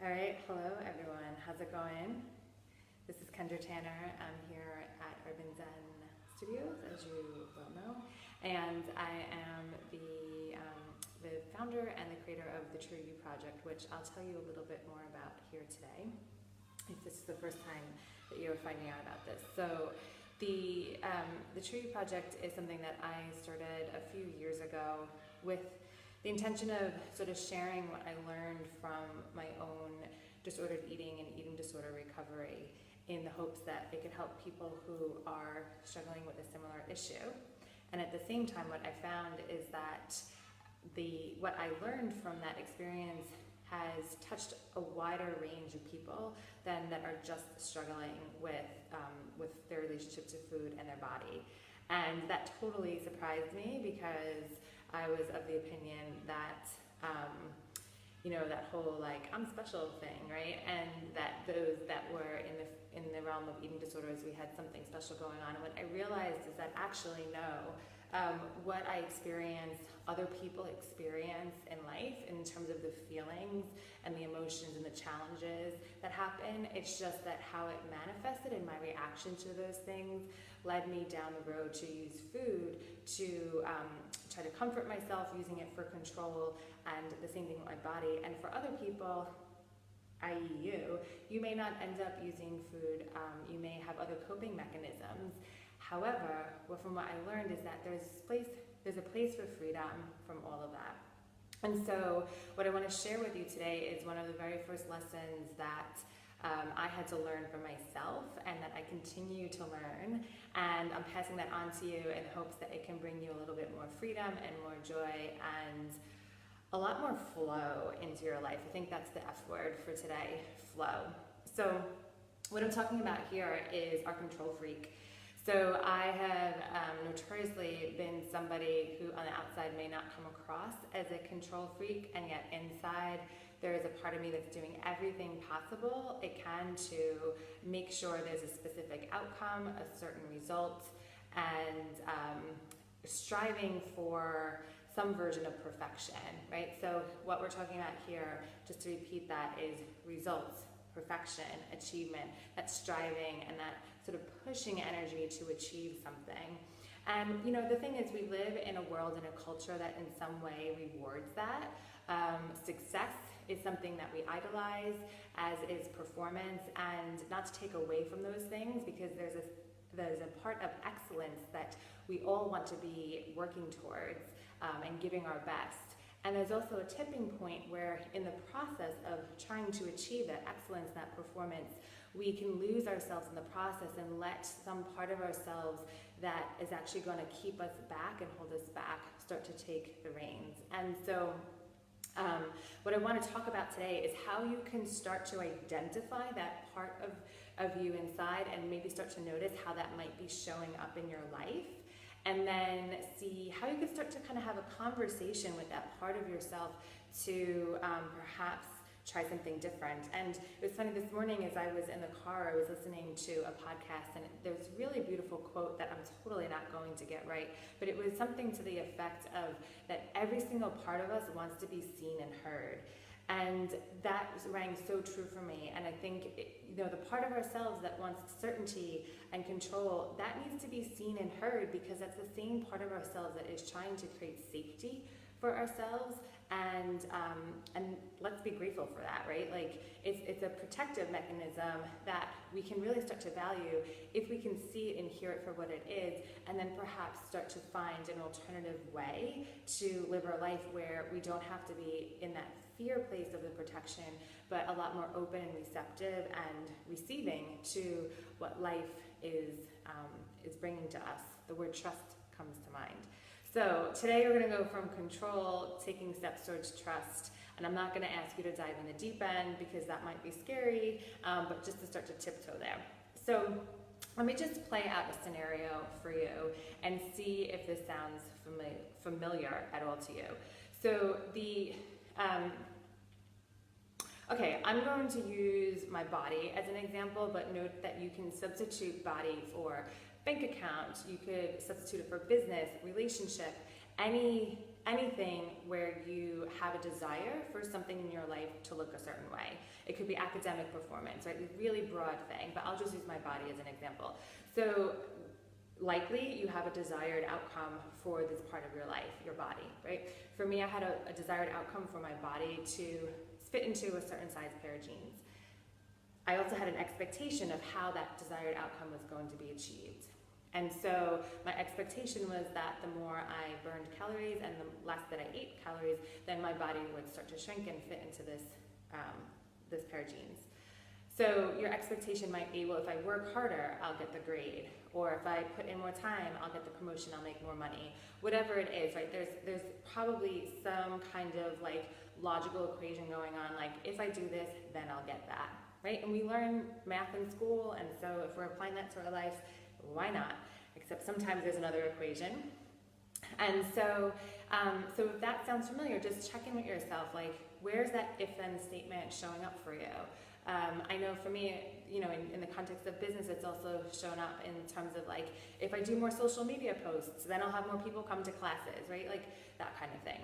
All right, hello everyone. How's it going? This is Kendra Tanner. I'm here at Urban Zen Studios, as you well know, and I am the founder and the creator of the True You Project, which I'll tell you a little bit more about here today, if this is the first time that you're finding out about this. So the True You Project is something that I started a few years ago with the intention of sort of sharing what I learned from my own disordered eating and eating disorder recovery in the hopes that it could help people who are struggling with a similar issue. And at the same time, what I found is that what I learned from that experience has touched a wider range of people than that are just struggling with their relationship to food and their body. And that totally surprised me because I was of the opinion that, that whole like I'm special thing, right? And that those that were in the realm of eating disorders, we had something special going on. And what I realized is that actually no, what I experienced, other people experience in life in terms of the feelings and the emotions and the challenges that happen. It's just that how it manifested and my reaction to those things led me down the road to use food to try to comfort myself, using it for control, and the same thing with my body. And for other people, i.e. you may not end up using food, you may have other coping mechanisms. However, from what I learned is that there's a place for freedom from all of that. And so what I want to share with you today is one of the very first lessons that I had to learn for myself and that I continue to learn, and I'm passing that on to you in hopes that it can bring you a little bit more freedom and more joy and a lot more flow into your life. I think that's the F word for today, flow. So what I'm talking about here is our control freak. So I have notoriously been somebody who on the outside may not come across as a control freak, and yet inside there is a part of me that's doing everything possible it can to make sure there's a specific outcome, a certain result, and striving for some version of perfection, right? So what we're talking about here, just to repeat that, is results, perfection, achievement, that striving and that sort of pushing energy to achieve something. And the thing is, we live in a world and a culture that in some way rewards that. Success is something that we idolize, as is performance, and not to take away from those things, because there's a part of excellence that we all want to be working towards and giving our best. And there's also a tipping point where in the process of trying to achieve that excellence, that performance, we can lose ourselves in the process and let some part of ourselves that is actually going to keep us back and hold us back start to take the reins. And so what I want to talk about today is how you can start to identify that part of you inside and maybe start to notice how that might be showing up in your life. And then see how you can start to kind of have a conversation with that part of yourself to perhaps try something different. And it was funny, this morning as I was in the car, I was listening to a podcast, and there was a really beautiful quote that I'm totally not going to get right, but it was something to the effect of that every single part of us wants to be seen and heard. And that rang so true for me. And I think, the part of ourselves that wants certainty and control, that needs to be seen and heard, because that's the same part of ourselves that is trying to create safety for ourselves. And let's be grateful for that, right? Like it's a protective mechanism that we can really start to value if we can see it and hear it for what it is, and then perhaps start to find an alternative way to live our life where we don't have to be in that fear place of the protection, but a lot more open and receptive and receiving to what life is bringing to us. The word trust comes to mind. So today we're going to go from control, taking steps towards trust. And I'm not going to ask you to dive in the deep end because that might be scary, but just to start to tiptoe there. So let me just play out a scenario for you and see if this sounds familiar at all to you. So okay, I'm going to use my body as an example, but note that you can substitute body for bank account, you could substitute it for business, relationship, any anything where you have a desire for something in your life to look a certain way. It could be academic performance, right? A really broad thing, but I'll just use my body as an example. So likely you have a desired outcome for this part of your life, your body, right? For me, I had a desired outcome for my body to fit into a certain size pair of jeans. I also had an expectation of how that desired outcome was going to be achieved. And so my expectation was that the more I burned calories and the less that I ate calories, then my body would start to shrink and fit into this pair of jeans. So your expectation might be, well, if I work harder, I'll get the grade. Or if I put in more time, I'll get the promotion, I'll make more money. Whatever it is, right? There's probably some kind of like logical equation going on, like if I do this, then I'll get that, right? And we learn math in school, and so if we're applying that to our life, why not? Except sometimes there's another equation. And so, so if that sounds familiar, just check in with yourself, like where's that if-then statement showing up for you? I know for me, you know, in the context of business, it's also shown up in terms of like, if I do more social media posts, then I'll have more people come to classes, right? Like that kind of thing.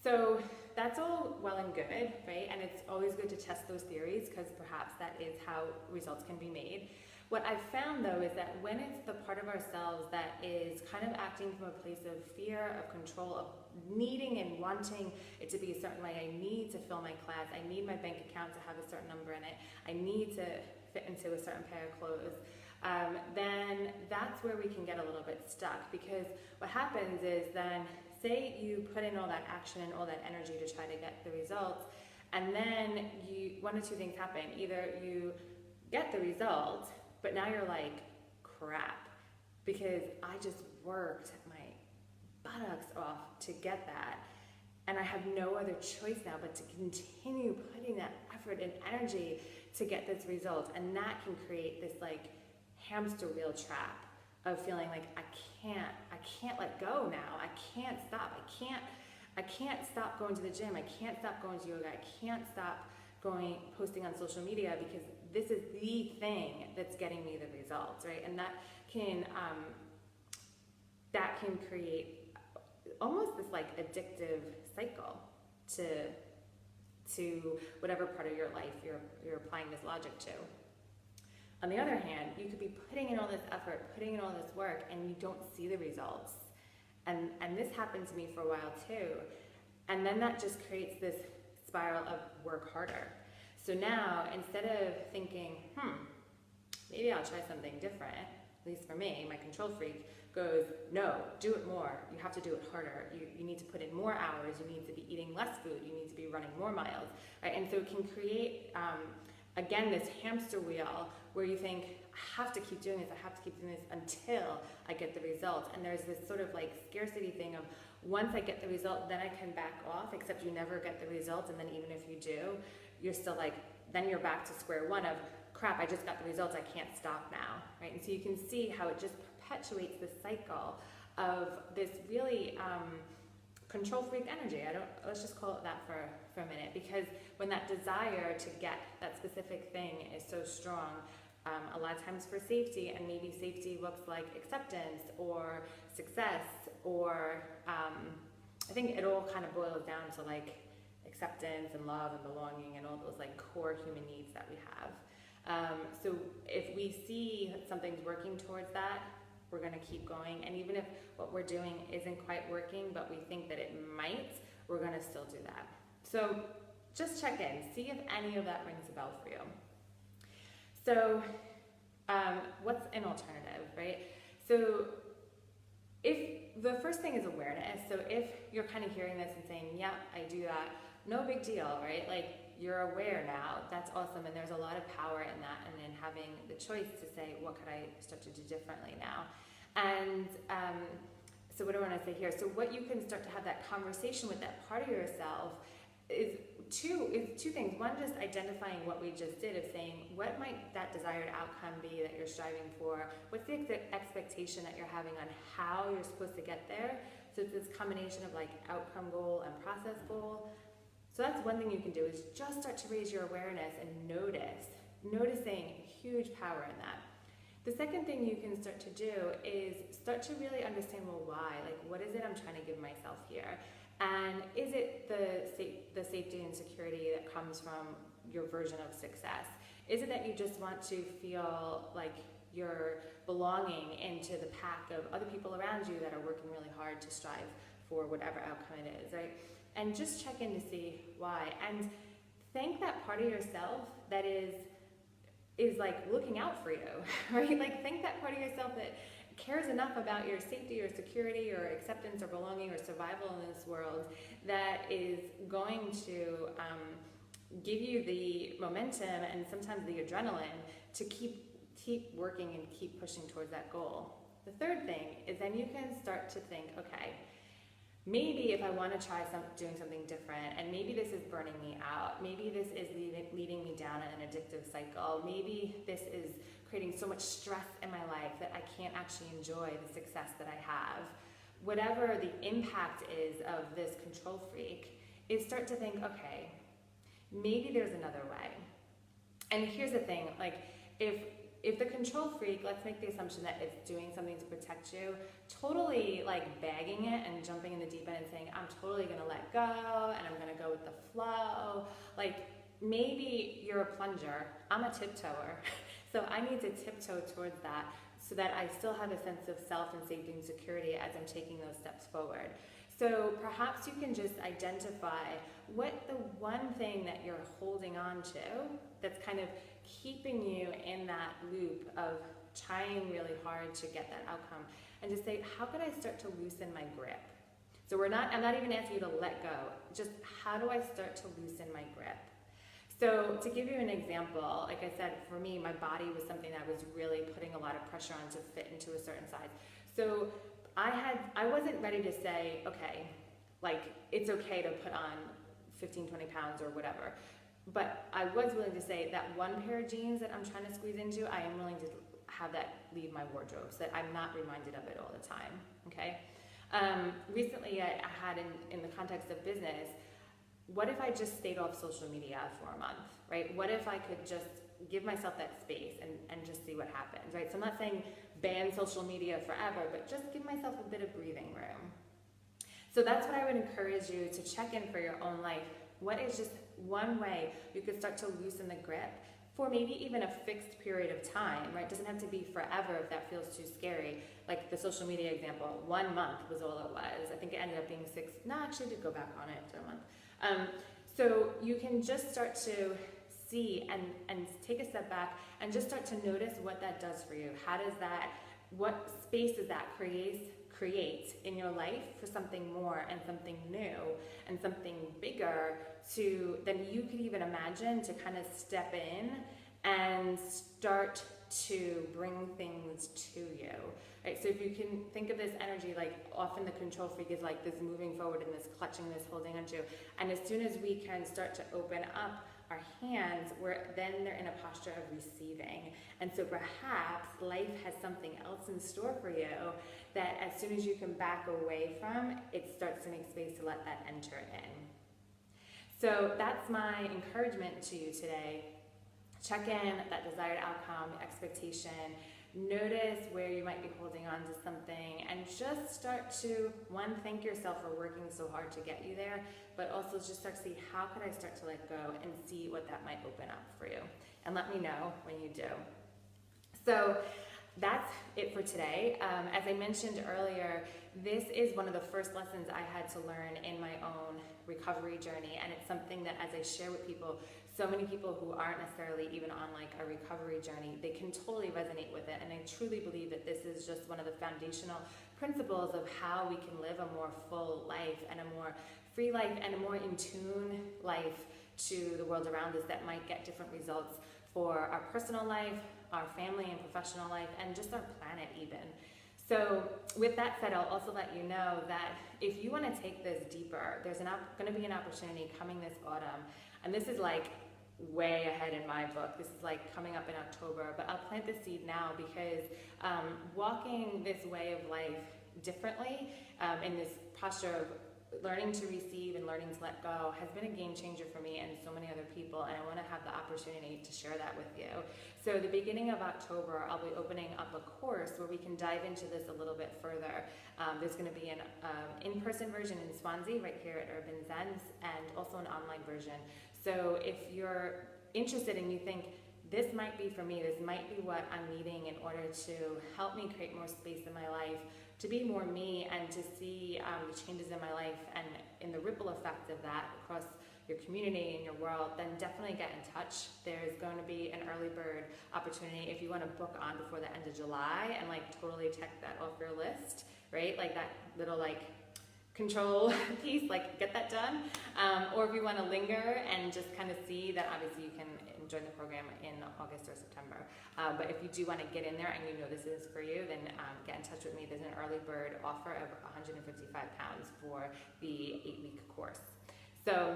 So that's all well and good, right? And it's always good to test those theories because perhaps that is how results can be made. What I've found though is that when it's the part of ourselves that is kind of acting from a place of fear, of control, of needing and wanting it to be a certain way, I need to fill my class, I need my bank account to have a certain number in it, I need to fit into a certain pair of clothes, then that's where we can get a little bit stuck, because what happens is then, say you put in all that action and all that energy to try to get the results, and then one or two things happen. Either you get the result, but now you're like, crap, because I just worked my buttocks off to get that, and I have no other choice now but to continue putting that effort and energy to get this result, and that can create this like hamster wheel trap of feeling like I can't let go now, I can't stop, I can't stop going to the gym, I can't stop going to yoga, I can't stop posting on social media because this is the thing that's getting me the results, right? And that can create almost this like addictive cycle to whatever part of your life you're applying this logic to. On the other hand, you could be putting in all this effort, putting in all this work, and you don't see the results. And this happened to me for a while too. And then that just creates this spiral of work harder. So now, instead of thinking, maybe I'll try something different, at least for me, my control freak goes, no, do it more. You have to do it harder. You need to put in more hours. You need to be eating less food. You need to be running more miles, right? And so it can create, again, this hamster wheel where you think, I have to keep doing this, I have to keep doing this until I get the result. And there's this sort of like scarcity thing of, once I get the result, then I can back off, except you never get the result. And then even if you do, you're still like, then you're back to square one of, crap, I just got the results, I can't stop now, right? And so you can see how it just perpetuates this cycle of this really control freak energy. Let's just call it that for a minute, because when that desire to get that specific thing is so strong, a lot of times for safety, and maybe safety looks like acceptance or success, or I think it all kind of boils down to like acceptance and love and belonging and all those like core human needs that we have. So if we see that something's working towards that, we're going to keep going. And even if what we're doing isn't quite working, but we think that it might, we're going to still do that. So just check in, see if any of that rings a bell for you. So what's an alternative, right? So if the first thing is awareness, so if you're kind of hearing this and saying, yeah, I do that, no big deal, right? Like, you're aware now, that's awesome, and there's a lot of power in that, and in having the choice to say, what could I start to do differently now? And so what do I want to say here? So what you can start to have that conversation with that part of yourself is two things. One, just identifying what we just did, of saying, what might that desired outcome be that you're striving for? What's the expectation that you're having on how you're supposed to get there? So it's this combination of like outcome goal and process goal. So that's one thing you can do, is just start to raise your awareness and noticing huge power in that. The second thing you can start to do is start to really understand, well, why? Like, what is it I'm trying to give myself here? And is it the safety and security that comes from your version of success? Is it that you just want to feel like you're belonging into the pack of other people around you that are working really hard to strive for whatever outcome it is, right? And just check in to see why. And thank that part of yourself that is like looking out for you, right? Like thank that part of yourself that cares enough about your safety or security or acceptance or belonging or survival in this world that is going to give you the momentum and sometimes the adrenaline to keep working and keep pushing towards that goal. The third thing is then you can start to think, okay, maybe if I want to try doing something different, and maybe this is burning me out, maybe this is leading me down an addictive cycle, maybe this is creating so much stress in my life that I can't actually enjoy the success that I have. Whatever the impact is of this control freak, is start to think, okay, maybe there's another way. And here's the thing, like if the control freak, let's make the assumption that it's doing something to protect you, totally like bagging it and jumping in the deep end and saying, I'm totally gonna let go and I'm gonna go with the flow. Like maybe you're a plunger, I'm a tiptoer. So I need to tiptoe towards that so that I still have a sense of self and safety and security as I'm taking those steps forward. So perhaps you can just identify what the one thing that you're holding on to that's kind of keeping you in that loop of trying really hard to get that outcome, and just say, how could I start to loosen my grip? So I'm not even asking you to let go, just how do I start to loosen my grip? So to give you an example, like I said, for me, my body was something that was really putting a lot of pressure on to fit into a certain size. So I wasn't ready to say, okay, like it's okay to put on 15, 20 pounds or whatever. But I was willing to say that one pair of jeans that I'm trying to squeeze into, I am willing to have that leave my wardrobe so that I'm not reminded of it all the time, okay? Recently I had in the context of business, what if I just stayed off social media for a month, right? What if I could just give myself that space and just see what happens, right? So I'm not saying ban social media forever, but just give myself a bit of breathing room. So that's what I would encourage you to check in for your own life. What is just one way you could start to loosen the grip for maybe even a fixed period of time, right? It doesn't have to be forever if that feels too scary. Like the social media example, 1 month was all it was. I think it ended up being 6, no, actually I did go back on it for a month. So you can just start to see and take a step back and just start to notice what that does for you. What space does that create in your life for something more and something new and something bigger than you could even imagine to kind of step in and start to bring things to you, right? So if you can think of this energy, like often the control freak is like this moving forward and this clutching, this holding onto, and as soon as we can start to open up our hands, then they're in a posture of receiving. And so perhaps life has something else in store for you that as soon as you can back away from, it starts to make space to let that enter in. So that's my encouragement to you today. Check in that desired outcome, expectation. Notice where you might be holding on to something, and just start to, one, thank yourself for working so hard to get you there, but also just start to see, how could I start to let go and see what that might open up for you. And let me know when you do. So that's it for today. As I mentioned earlier, this is one of the first lessons I had to learn in my own recovery journey, and it's something that as I share with people, so many people who aren't necessarily even on like a recovery journey, they can totally resonate with it. And I truly believe that this is just one of the foundational principles of how we can live a more full life and a more free life and a more in tune life to the world around us that might get different results for our personal life, our family and professional life, and just our planet even. So with that said, I'll also let you know that if you want to take this deeper, there's going to be an opportunity coming this autumn. And this is like way ahead in my book. This is like coming up in October, but I'll plant the seed now because walking this way of life differently, in this posture of learning to receive and learning to let go has been a game changer for me and so many other people, and I want to have the opportunity to share that with you. So the beginning of October, I'll be opening up a course where we can dive into this a little bit further. There's going to be an in-person version in Swansea right here at Urban Zen, and also an online version. So if you're interested and you think, this might be for me, this might be what I'm needing in order to help me create more space in my life, to be more me, and to see the changes in my life and in the ripple effect of that across your community and your world, then definitely get in touch. There's going to be an early bird opportunity if you want to book on before the end of July and like totally check that off your list, right? Like that little like control piece, like get that done. Or if you want to linger and just kind of see that, obviously you can join the program in August or September. But if you do want to get in there and you know this is for you, then get in touch with me. There's an early bird offer of £155 for the 8-week course. So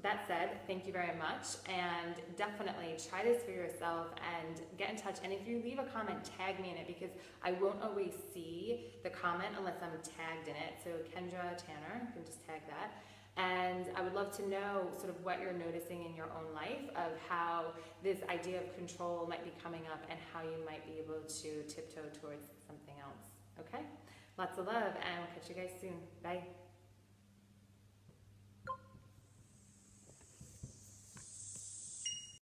that said, thank you very much, and definitely try this for yourself and get in touch. And if you leave a comment, tag me in it, because I won't always see the comment unless I'm tagged in it. So Kendra Tanner, you can just tag that. And I would love to know sort of what you're noticing in your own life of how this idea of control might be coming up and how you might be able to tiptoe towards something else. Okay? Lots of love, and we'll catch you guys soon. Bye.